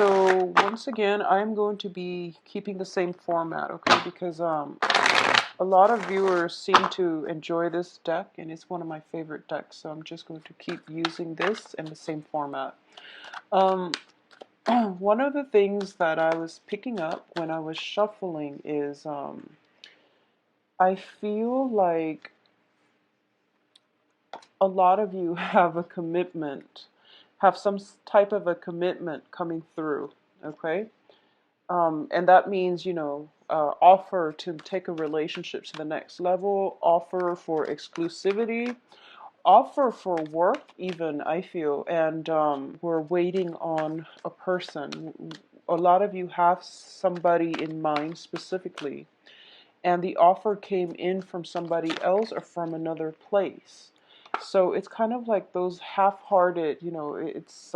so once again, I'm going to be keeping the same format, okay? Because a lot of viewers seem to enjoy this deck, and it's one of my favorite decks, so I'm just going to keep using this in the same format. One of the things that I was picking up when I was shuffling is I feel like a lot of you have a commitment, have some type of a commitment coming through, okay? And that means, offer to take a relationship to the next level, offer for exclusivity, offer for work even, I feel, and we're waiting on a person. A lot of you have somebody in mind specifically, and the offer came in from somebody else or from another place. So it's kind of like those half-hearted, it's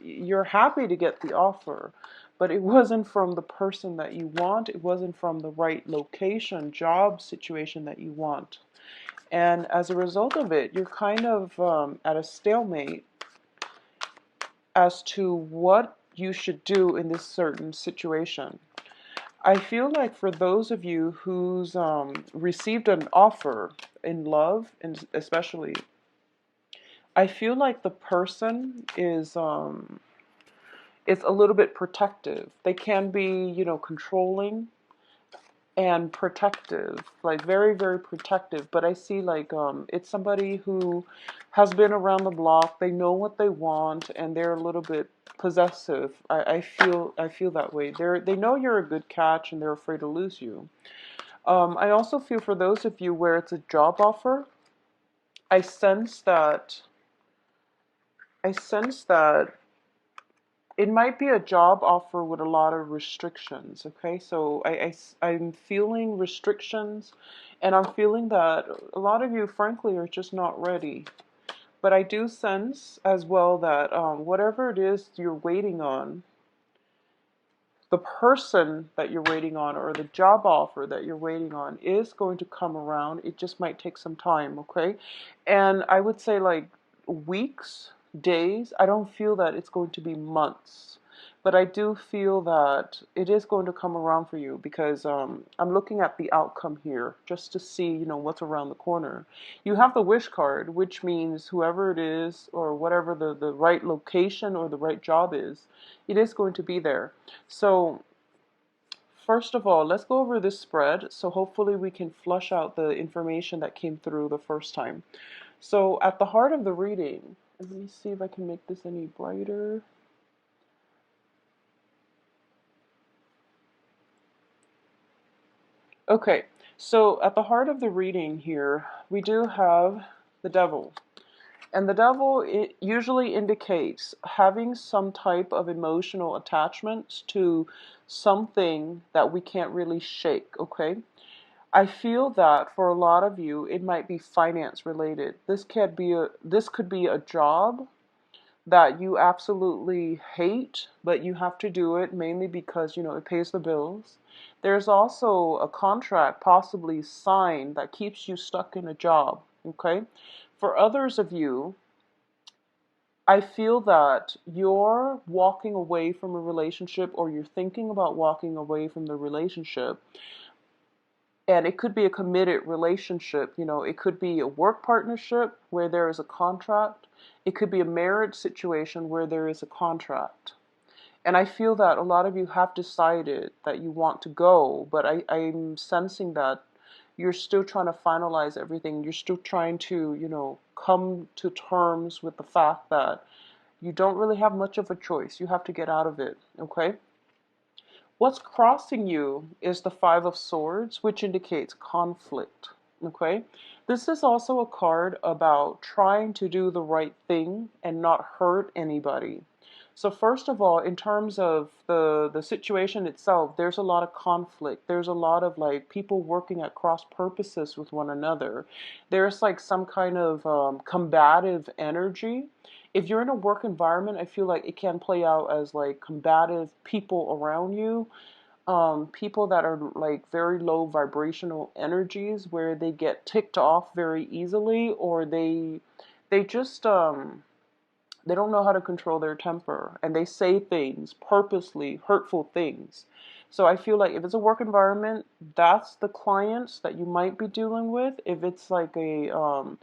you're happy to get the offer, but it wasn't from the person that you want. It wasn't from the right location, job situation that you want. And as a result of it, you're kind of at a stalemate as to what you should do in this certain situation. I feel like for those of you who's received an offer in love, and especially, I feel like the person is a little bit protective. They can be, controlling and protective, like very, very protective. But I see like it's somebody who has been around the block. They know what they want, and they're a little bit possessive. I feel that way. They know you're a good catch, and they're afraid to lose you. I also feel for those of you where it's a job offer, I sense that it might be a job offer with a lot of restrictions, okay? So I'm feeling restrictions, and I'm feeling that a lot of you, frankly, are just not ready. But I do sense as well that whatever it is you're waiting on, the person that you're waiting on or the job offer that you're waiting on is going to come around. It just might take some time, okay? And I would say like weeks, days. I don't feel that it's going to be months, but I do feel that it is going to come around for you because I'm looking at the outcome here just to see, what's around the corner. You have the wish card, which means whoever it is or whatever the right location or the right job is, it is going to be there. So first of all, let's go over this spread. So hopefully we can flush out the information that came through the first time. So at the heart of the reading, let me see if I can make this any brighter. Okay, so at the heart of the reading here, we do have the devil. And the devil, it usually indicates having some type of emotional attachments to something that we can't really shake, okay? I feel that for a lot of you, it might be finance related. This could be a job that you absolutely hate, but you have to do it mainly because, it pays the bills. There's also a contract possibly signed that keeps you stuck in a job, okay? For others of you, I feel that you're walking away from a relationship or you're thinking about walking away from the relationship. And it could be a committed relationship, it could be a work partnership where there is a contract. It could be a marriage situation where there is a contract. And I feel that a lot of you have decided that you want to go, but I'm sensing that you're still trying to finalize everything. You're still trying to, come to terms with the fact that you don't really have much of a choice. You have to get out of it, okay? What's crossing you is the Five of Swords, which indicates conflict, okay? This is also a card about trying to do the right thing and not hurt anybody. So first of all, in terms of the situation itself, there's a lot of conflict. There's a lot of like people working at cross purposes with one another. There's like some kind of combative energy. If you're in a work environment, I feel like it can play out as like combative people around you, people that are like very low vibrational energies where they get ticked off very easily, or they just They don't know how to control their temper, and they say things purposely, hurtful things. So I feel like if it's a work environment, that's the clients that you might be dealing with. If it's like a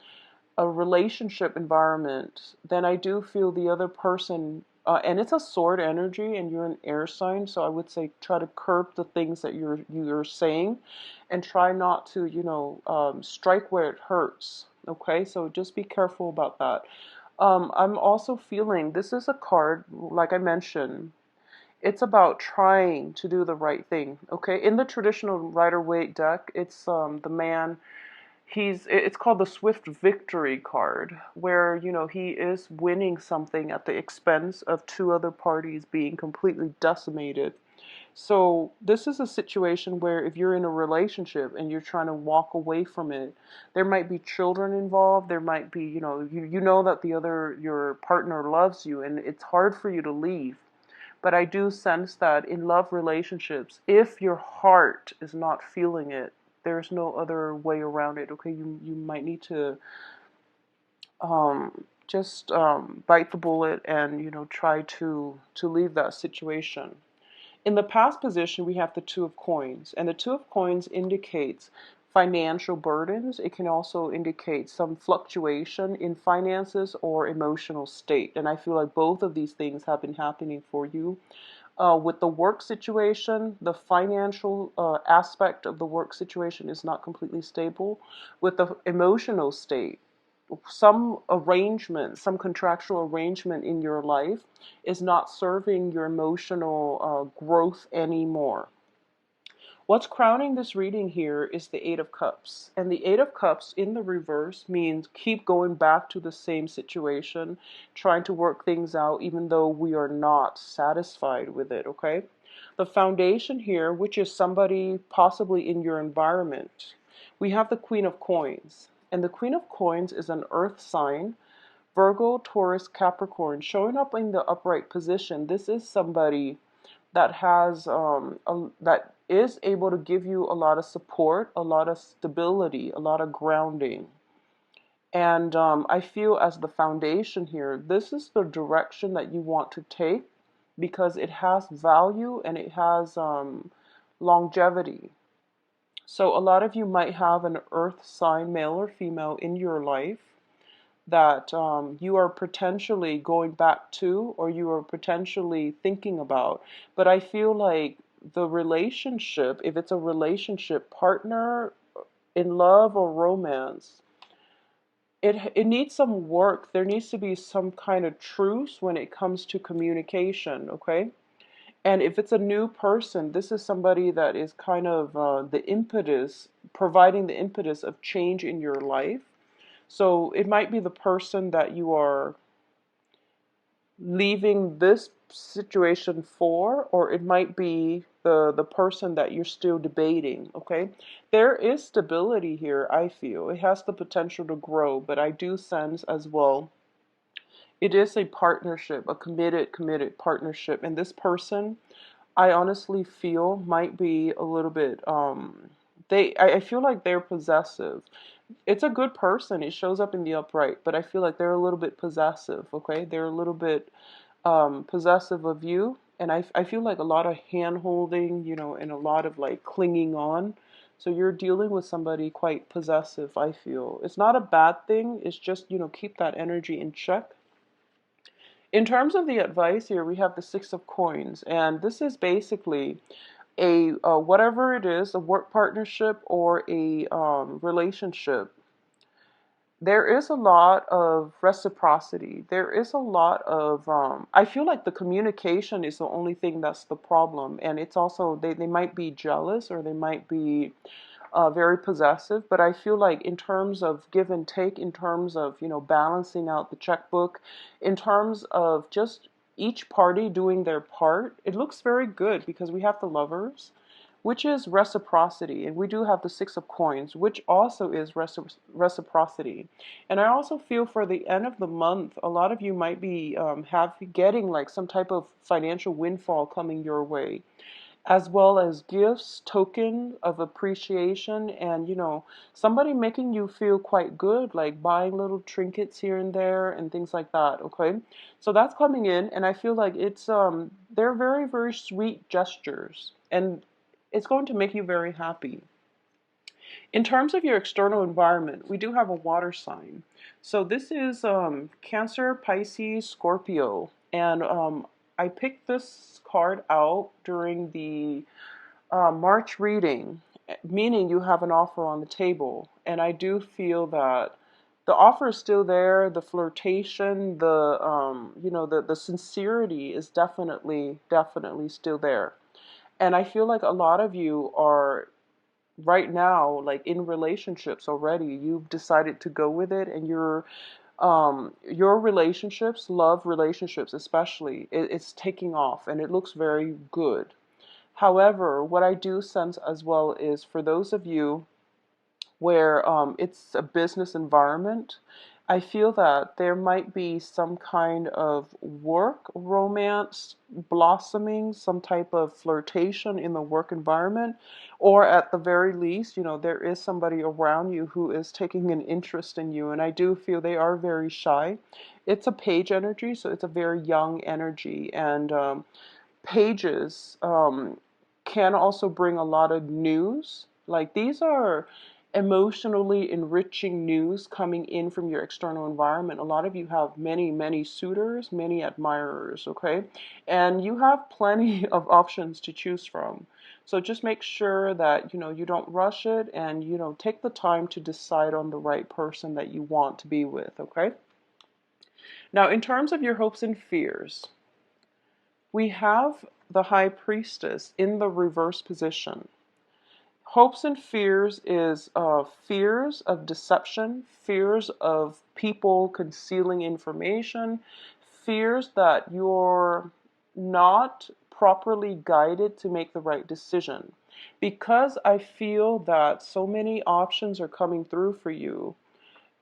relationship environment, then I do feel the other person, and it's a sword energy, and you're an air sign, so I would say try to curb the things that you're saying, and try not to, strike where it hurts. Okay, so just be careful about that. I'm also feeling this is a card, like I mentioned. It's about trying to do the right thing. Okay, in the traditional Rider-Waite deck, it's the man. It's called the Swift Victory card, where he is winning something at the expense of two other parties being completely decimated. So this is a situation where if you're in a relationship and you're trying to walk away from it, there might be children involved. There might be, you know that your partner loves you, and it's hard for you to leave. But I do sense that in love relationships, if your heart is not feeling it, there's no other way around it. Okay, you might need to just bite the bullet and try to leave that situation. In the past position, we have the Two of Coins, and the Two of Coins indicates financial burdens. It can also indicate some fluctuation in finances or emotional state. And I feel like both of these things have been happening for you. With the work situation, the financial aspect of the work situation is not completely stable. With the emotional state, some arrangement, some contractual arrangement in your life is not serving your emotional growth anymore. What's crowning this reading here is the Eight of Cups. And the Eight of Cups in the reverse means keep going back to the same situation, trying to work things out even though we are not satisfied with it, okay? The foundation here, which is somebody possibly in your environment, we have the Queen of Coins. And the Queen of Coins is an earth sign, Virgo, Taurus, Capricorn, showing up in the upright position. This is somebody that has that is able to give you a lot of support, a lot of stability, a lot of grounding. And I feel as the foundation here, this is the direction that you want to take because it has value and it has longevity. So a lot of you might have an earth sign, male or female, in your life that you are potentially going back to or you are potentially thinking about. But I feel like the relationship, if it's a relationship partner in love or romance, it needs some work. There needs to be some kind of truce when it comes to communication, okay? And if it's a new person, this is somebody that is kind of the impetus, providing the impetus of change in your life. So it might be the person that you are leaving this situation for, or it might be the person that you're still debating, okay? There is stability here, I feel. It has the potential to grow, but I do sense as well it is a partnership, a committed partnership. And this person, I honestly feel might be a little bit I feel like they're possessive. It's a good person. It shows up in the upright, but I feel like they're a little bit possessive, okay? They're a little bit possessive of you. And I feel like a lot of hand holding, and a lot of like clinging on. So you're dealing with somebody quite possessive, I feel. It's not a bad thing. It's just, keep that energy in check. In terms of the advice here, we have the Six of Coins, and this is basically a whatever it is, a work partnership or a relationship. There is a lot of reciprocity. There is a lot of I feel like the communication is the only thing that's the problem, and it's also they might be jealous or they might be very possessive, but I feel like in terms of give and take, in terms of, balancing out the checkbook, in terms of just each party doing their part, it looks very good because we have the Lovers, which is reciprocity, and we do have the Six of Coins, which also is reciprocity. And I also feel for the end of the month, a lot of you might be getting like some type of financial windfall coming your way. as well as gifts, token of appreciation, and somebody making you feel quite good, like buying little trinkets here and there and things like that. Okay, so that's coming in, and I feel like they're very, very sweet gestures, and it's going to make you very happy. In terms of your external environment, we do have a water sign. So this is Cancer, Pisces, Scorpio. And I picked this card out during the March reading, meaning you have an offer on the table. And I do feel that the offer is still there, the flirtation, the sincerity is definitely still there. And I feel like a lot of you are right now like in relationships already. You've decided to go with it, and your relationships, love relationships especially, it's taking off and it looks very good. However, what I do sense as well is for those of you where it's a business environment, I feel that there might be some kind of work romance blossoming, some type of flirtation in the work environment, or at the very least, there is somebody around you who is taking an interest in you, and I do feel they are very shy. It's a page energy, so it's a very young energy, and pages can also bring a lot of news. Like these are emotionally enriching news coming in from your external environment. A lot of you have many, many suitors, many admirers, okay? And you have plenty of options to choose from. So just make sure that, you don't rush it, and, take the time to decide on the right person that you want to be with, okay? Now, in terms of your hopes and fears, we have the High Priestess in the reverse position. Hopes and fears is fears of deception, fears of people concealing information, fears that you're not properly guided to make the right decision. Because I feel that so many options are coming through for you,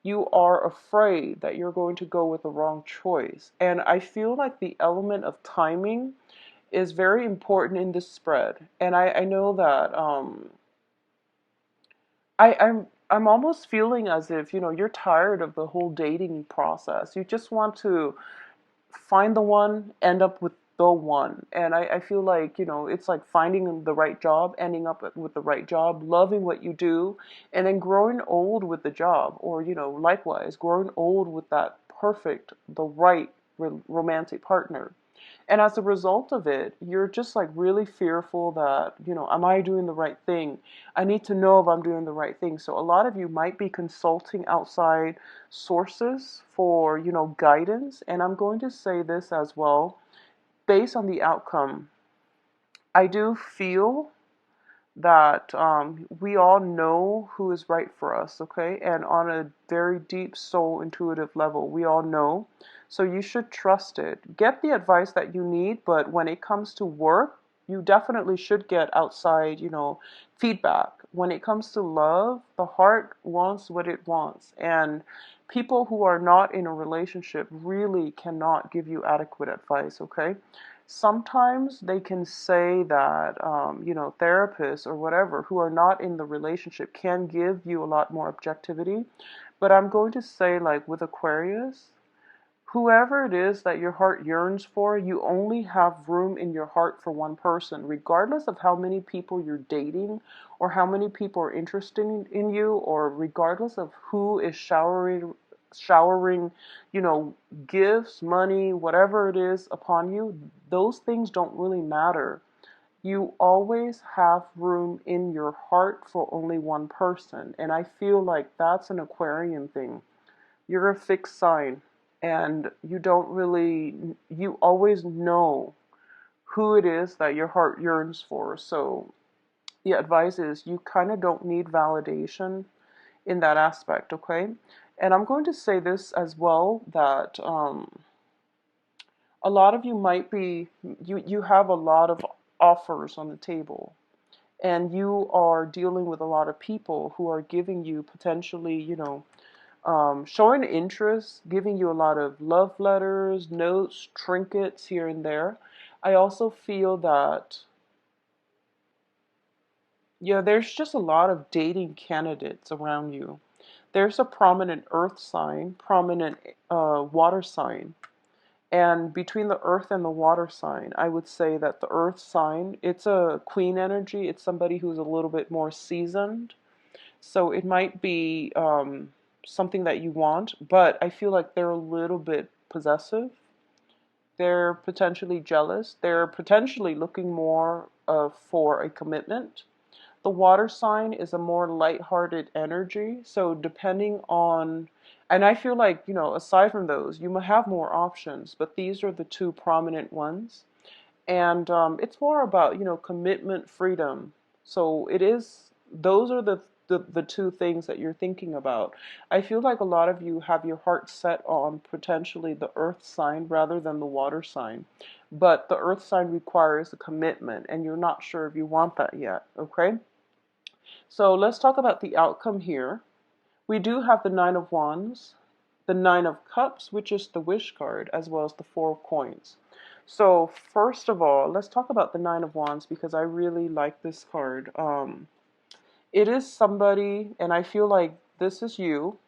you are afraid that you're going to go with the wrong choice. And I feel like the element of timing is very important in this spread. And I know that I'm almost feeling as if, you're tired of the whole dating process. You just want to find the one, end up with the one. And I feel like, it's like finding the right job, ending up with the right job, loving what you do, and then growing old with the job. Or, likewise, growing old with that perfect, the right romantic partner. And as a result of it, you're just like really fearful that, am I doing the right thing? I need to know if I'm doing the right thing. So a lot of you might be consulting outside sources for, guidance. And I'm going to say this as well, based on the outcome. I do feel that we all know who is right for us, okay? And on a very deep soul intuitive level, we all know. So you should trust it. Get the advice that you need, but when it comes to work, you definitely should get outside, feedback. When it comes to love, the heart wants what it wants. And people who are not in a relationship really cannot give you adequate advice, okay? Sometimes they can say that, therapists or whatever who are not in the relationship can give you a lot more objectivity. But I'm going to say, like with Aquarius, whoever it is that your heart yearns for, you only have room in your heart for one person, regardless of how many people you're dating or how many people are interested in you, or regardless of who is showering, gifts, money, whatever it is upon you. Those things don't really matter. You always have room in your heart for only one person. And I feel like that's an Aquarian thing. You're a fixed sign, and you always know who it is that your heart yearns for. So the advice is you kind of don't need validation in that aspect, okay? And I'm going to say this as well, that a lot of you might be, you have a lot of offers on the table, and you are dealing with a lot of people who are giving you potentially, showing interest, giving you a lot of love letters, notes, trinkets here and there. I also feel that Yeah, there's just a lot of dating candidates around you. There's a prominent earth sign, prominent water sign. And between the earth and the water sign, I would say that the earth sign, it's a queen energy. It's somebody who's a little bit more seasoned. So it might be something that you want, but I feel like they're a little bit possessive. They're potentially jealous. They're potentially looking more for a commitment. The water sign is a more lighthearted energy. So depending on, and I feel like, aside from those, you might have more options, but these are the two prominent ones. And it's more about, commitment, freedom. So it is, those are the two things that you're thinking about. I feel like a lot of you have your heart set on potentially the earth sign rather than the water sign. But the earth sign requires a commitment, and you're not sure if you want that yet, okay? So let's talk about the outcome here. We do have the Nine of Wands, the Nine of Cups, which is the wish card, as well as the Four of Coins. So first of all, let's talk about the Nine of Wands because I really like this card. It is somebody, and I feel like this is you.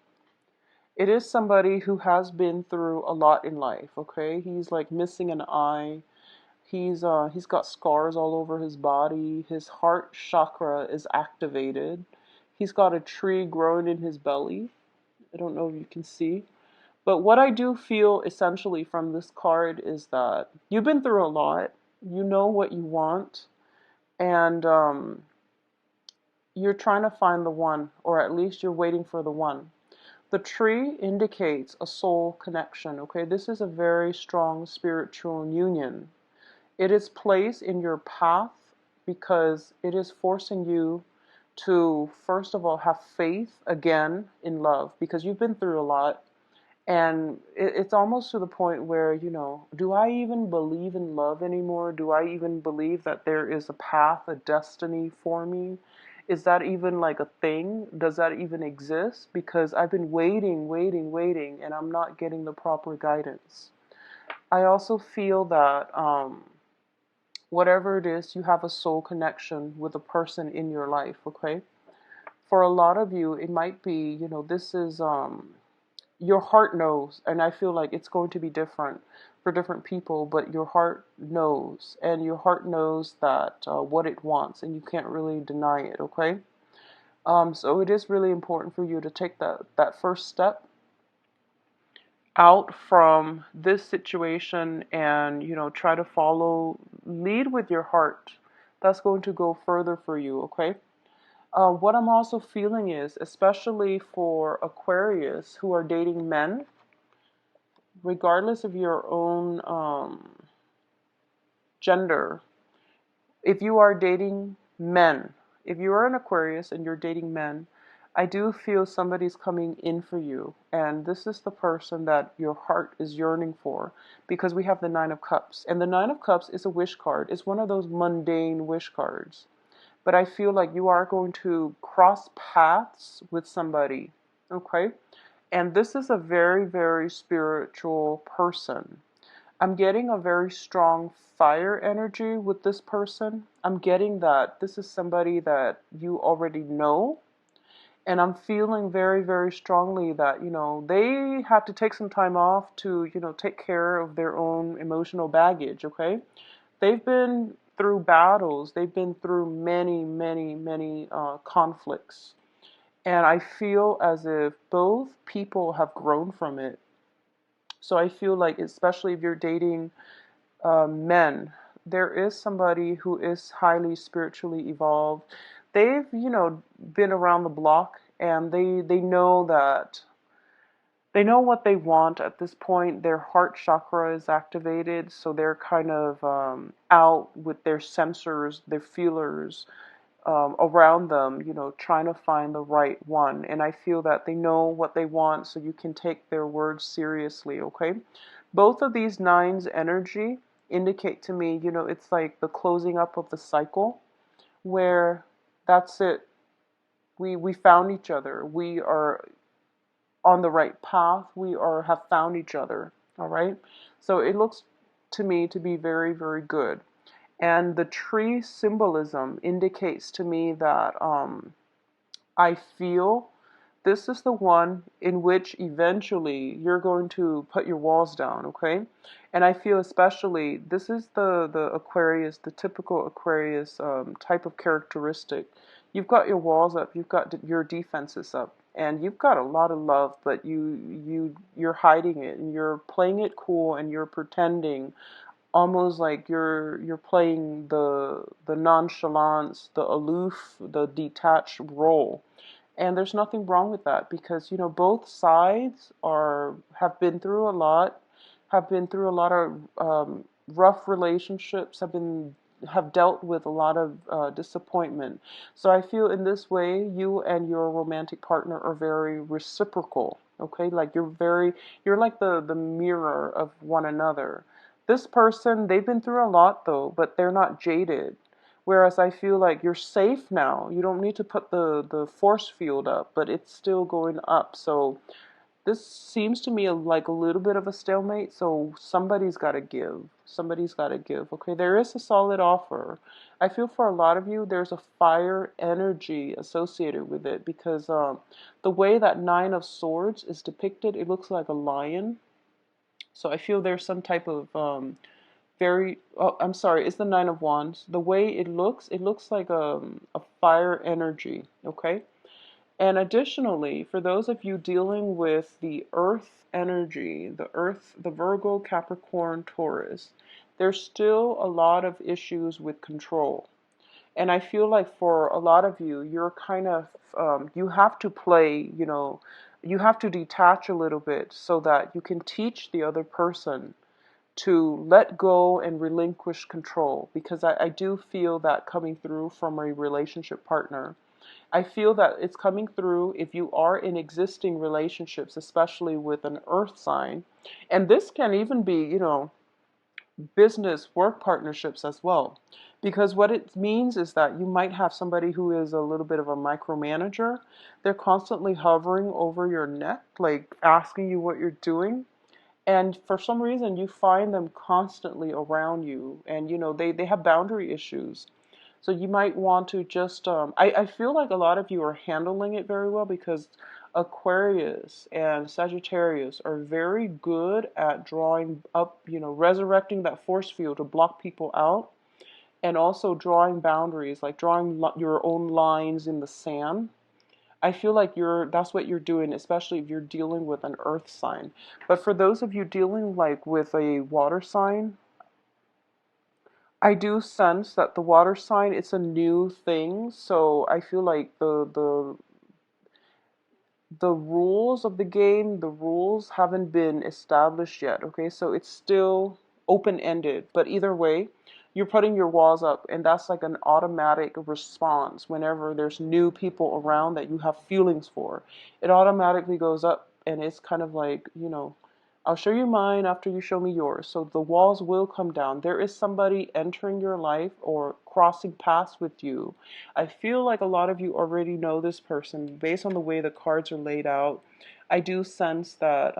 It is somebody who has been through a lot in life, okay? He's like missing an eye. He's got scars all over his body. His heart chakra is activated. He's got a tree growing in his belly. I don't know if you can see. But what I do feel essentially from this card is that you've been through a lot. You know what you want, and you're trying to find the one, or at least you're waiting for the one. The tree indicates a soul connection, okay? This is a very strong spiritual union. It is placed in your path because it is forcing you to, first of all, have faith again in love because you've been through a lot. And it's almost to the point where, do I even believe in love anymore? Do I even believe that there is a path, a destiny for me? Is that even like a thing? Does that even exist? Because I've been waiting, waiting, waiting, and I'm not getting the proper guidance. I also feel that whatever it is, you have a soul connection with a person in your life, okay? For a lot of you, it might be, this is your heart knows, and I feel like it's going to be different for different people, but your heart knows, and your heart knows that what it wants, and you can't really deny it, okay? So it is really important for you to take that first step out from this situation and, try to lead with your heart. That's going to go further for you, okay? What I'm also feeling is, especially for Aquarius who are dating men, regardless of your own gender, if you are dating men, if you are an Aquarius and you're dating men, I do feel somebody's coming in for you. And this is the person that your heart is yearning for because we have the Nine of Cups. And the Nine of Cups is a wish card. It's one of those mundane wish cards. But I feel like you are going to cross paths with somebody, okay? And this is a very, very spiritual person. I'm getting a very strong fire energy with this person. I'm getting that this is somebody that you already know. And I'm feeling very, very strongly that, they had to take some time off to, take care of their own emotional baggage, okay? They've been through battles. They've been through many, many, many conflicts. And I feel as if both people have grown from it. So I feel like, especially if you're dating men, there is somebody who is highly spiritually evolved. They've, been around the block, and they know that they know what they want at this point. Their heart chakra is activated, so they're kind of out with their sensors, their feelers around them, trying to find the right one. And I feel that they know what they want, so you can take their words seriously, okay? Both of these nines energy indicate to me, it's like the closing up of the cycle where that's it. We found each other. We are on the right path. We have found each other. All right. So it looks to me to be very, very good. And the tree symbolism indicates to me that I feel this is the one in which eventually you're going to put your walls down, okay? And I feel especially this is the Aquarius, the typical Aquarius type of characteristic. You've got your walls up, you've got your defenses up, and you've got a lot of love, but you're hiding it and you're playing it cool and you're pretending almost like you're playing the nonchalance, the aloof, the detached role. And there's nothing wrong with that because both sides are have been through a lot, have been through a lot of rough relationships, have dealt with a lot of disappointment. So I feel in this way you and your romantic partner are very reciprocal. Okay, like you're like the mirror of one another. This person, they've been through a lot though, but they're not jaded. Whereas I feel like you're safe now. You don't need to put the force field up, but it's still going up. So this seems to me like a little bit of a stalemate. So somebody's got to give. Somebody's got to give. Okay, there is a solid offer. I feel for a lot of you, there's a fire energy associated with it because the way that Nine of Swords is depicted, it looks like a lion. So I feel there's some type of I'm sorry, it's the Nine of Wands. The way it looks like a fire energy, okay? And additionally, for those of you dealing with the earth energy, the Virgo, Capricorn, Taurus, there's still a lot of issues with control. And I feel like for a lot of you, you're kind of, you have to play, you have to detach a little bit so that you can teach the other person to let go and relinquish control, because I do feel that coming through from a relationship partner. I feel that it's coming through if you are in existing relationships, especially with an earth sign. And this can even be, business work partnerships as well. Because what it means is that you might have somebody who is a little bit of a micromanager. They're constantly hovering over your neck, like asking you what you're doing. And for some reason, you find them constantly around you. And, they have boundary issues. So you might want to just, I feel like a lot of you are handling it very well because Aquarius and Sagittarius are very good at drawing up, resurrecting that force field to block people out, and also drawing boundaries, like drawing your own lines in the sand. I feel like that's what you're doing, especially if you're dealing with an earth sign. But for those of you dealing like with a water sign, I do sense that the water sign, it's a new thing. So I feel like the rules of the game, the rules haven't been established yet. Okay, so it's still open-ended. But either way, you're putting your walls up, and that's like an automatic response whenever there's new people around that you have feelings for. It automatically goes up, and it's kind of like, I'll show you mine after you show me yours. So the walls will come down. There is somebody entering your life or crossing paths with you. I feel like a lot of you already know this person based on the way the cards are laid out. I do sense that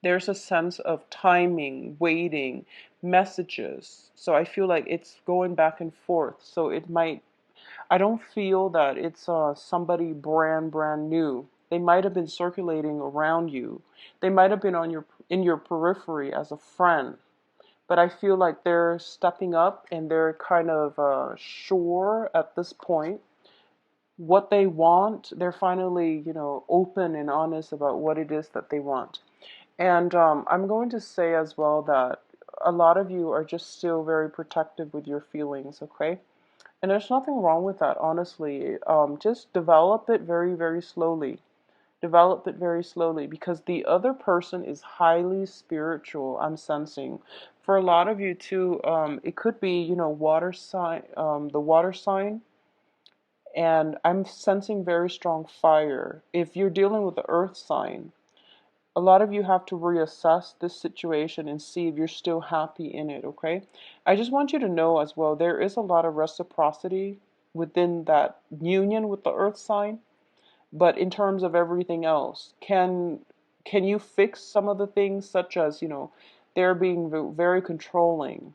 there's a sense of timing, waiting, messages. So I feel like it's going back and forth. So I don't feel that it's somebody brand new. They might have been circulating around you. They might have been in your periphery as a friend. But I feel like they're stepping up and they're kind of sure at this point what they want. They're finally, open and honest about what it is that they want. And I'm going to say as well that a lot of you are just still very protective with your feelings, okay? And there's nothing wrong with that, honestly. Just develop it very, very slowly. Develop it very slowly because the other person is highly spiritual, I'm sensing. For a lot of you too, it could be, water sign, the water sign. And I'm sensing very strong fire. If you're dealing with the earth sign, a lot of you have to reassess this situation and see if you're still happy in it, okay? I just want you to know as well, there is a lot of reciprocity within that union with the earth sign, but in terms of everything else, can you fix some of the things such as, they're being very controlling,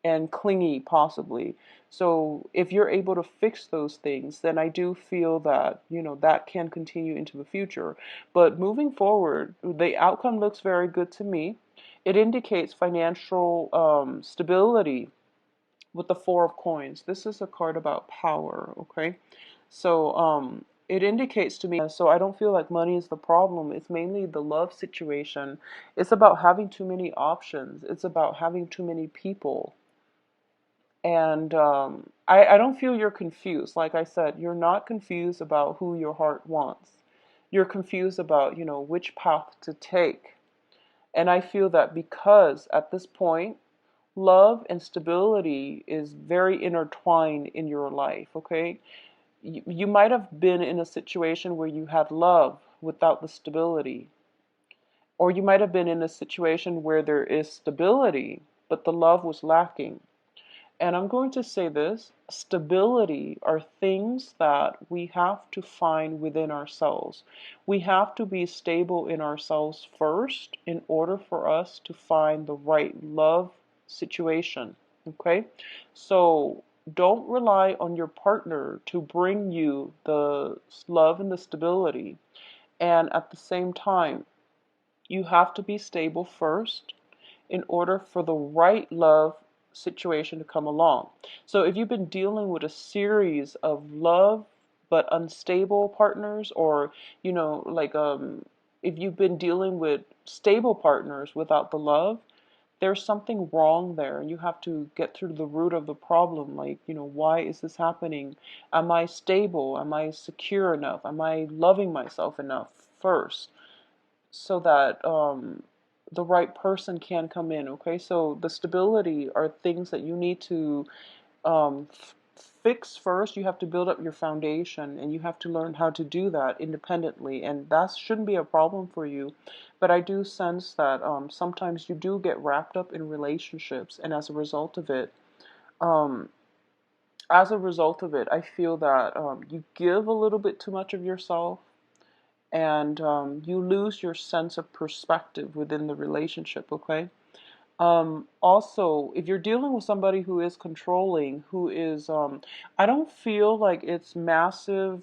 and clingy possibly. So if you're able to fix those things, then I do feel that, that can continue into the future. But moving forward, the outcome looks very good to me. It indicates financial stability with the Four of Coins. This is a card about power, okay? So it indicates to me, so I don't feel like money is the problem. It's mainly the love situation. It's about having too many options. It's about having too many people. And I don't feel you're confused. Like I said, you're not confused about who your heart wants. You're confused about, which path to take. And I feel that because at this point, love and stability is very intertwined in your life, okay? You might have been in a situation where you had love without the stability. Or you might have been in a situation where there is stability, but the love was lacking. And I'm going to say this, stability are things that we have to find within ourselves. We have to be stable in ourselves first in order for us to find the right love situation. Okay? So don't rely on your partner to bring you the love and the stability. And at the same time, you have to be stable first in order for the right love situation to come along. So if you've been dealing with a series of love but unstable partners, or if you've been dealing with stable partners without the love, there's something wrong there, and you have to get through the root of the problem. Like, why is this happening? Am I stable? Am I secure enough? Am I loving myself enough first, so that the right person can come in, okay? So the stability are things that you need to fix first. You have to build up your foundation, and you have to learn how to do that independently, and that shouldn't be a problem for you. But I do sense that sometimes you do get wrapped up in relationships, and um, as a result of it, I feel that you give a little bit too much of yourself, and you lose your sense of perspective within the relationship, okay? Also, if you're dealing with somebody who is controlling, I don't feel like it's massive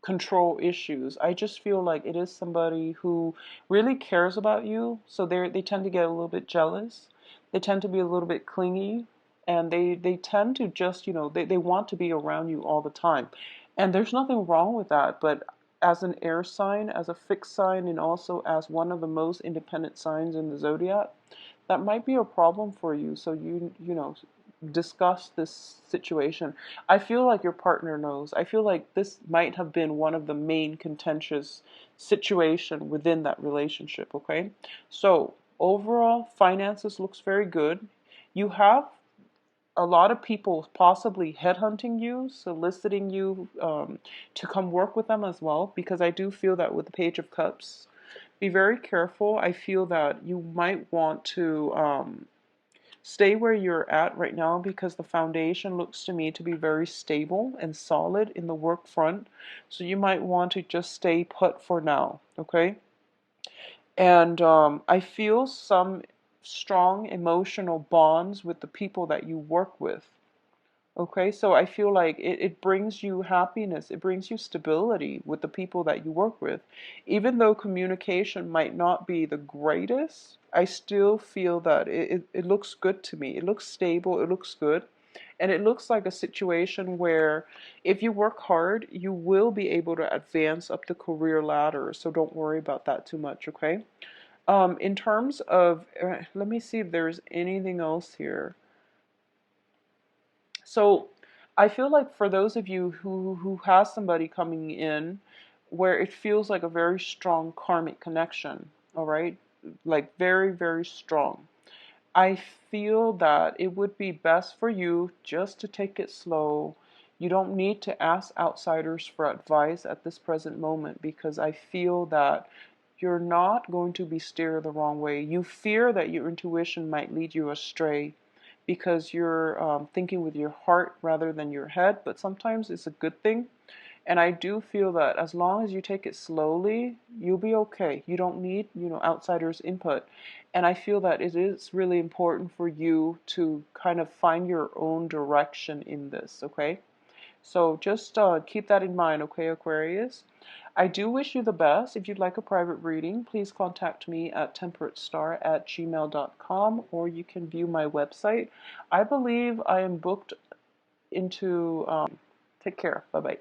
control issues. I just feel like it is somebody who really cares about you, so they tend to get a little bit jealous. They tend to be a little bit clingy, and they tend to just, they want to be around you all the time. And there's nothing wrong with that, but as an air sign, as a fixed sign, and also as one of the most independent signs in the zodiac, that might be a problem for you. So discuss this situation. I feel like your partner knows. I feel like this might have been one of the main contentious situation within that relationship, okay? So overall, finances looks very good. You have a lot of people possibly headhunting you, soliciting you to come work with them as well, because I do feel that with the Page of Cups, be very careful. I feel that you might want to stay where you're at right now, because the foundation looks to me to be very stable and solid in the work front. So you might want to just stay put for now, okay? And I feel some strong emotional bonds with the people that you work with. Okay, so I feel like it brings you happiness, it brings you stability with the people that you work with. Even though communication might not be the greatest, I still feel that it looks good to me. It looks stable, it looks good. And it looks like a situation where if you work hard, you will be able to advance up the career ladder. So don't worry about that too much, okay? In terms of, let me see if there's anything else here. So I feel like for those of you who has somebody coming in where it feels like a very strong karmic connection, all right? Like very, very strong. I feel that it would be best for you just to take it slow. You don't need to ask outsiders for advice at this present moment, because I feel that you're not going to be steered the wrong way. You fear that your intuition might lead you astray because you're thinking with your heart rather than your head, but sometimes it's a good thing. And I do feel that as long as you take it slowly, you'll be okay. You don't need, outsiders' input. And I feel that it is really important for you to kind of find your own direction in this, okay? So just keep that in mind, okay, Aquarius? I do wish you the best. If you'd like a private reading, please contact me at temperatestar@gmail.com, or you can view my website. I believe I am booked into... take care. Bye-bye.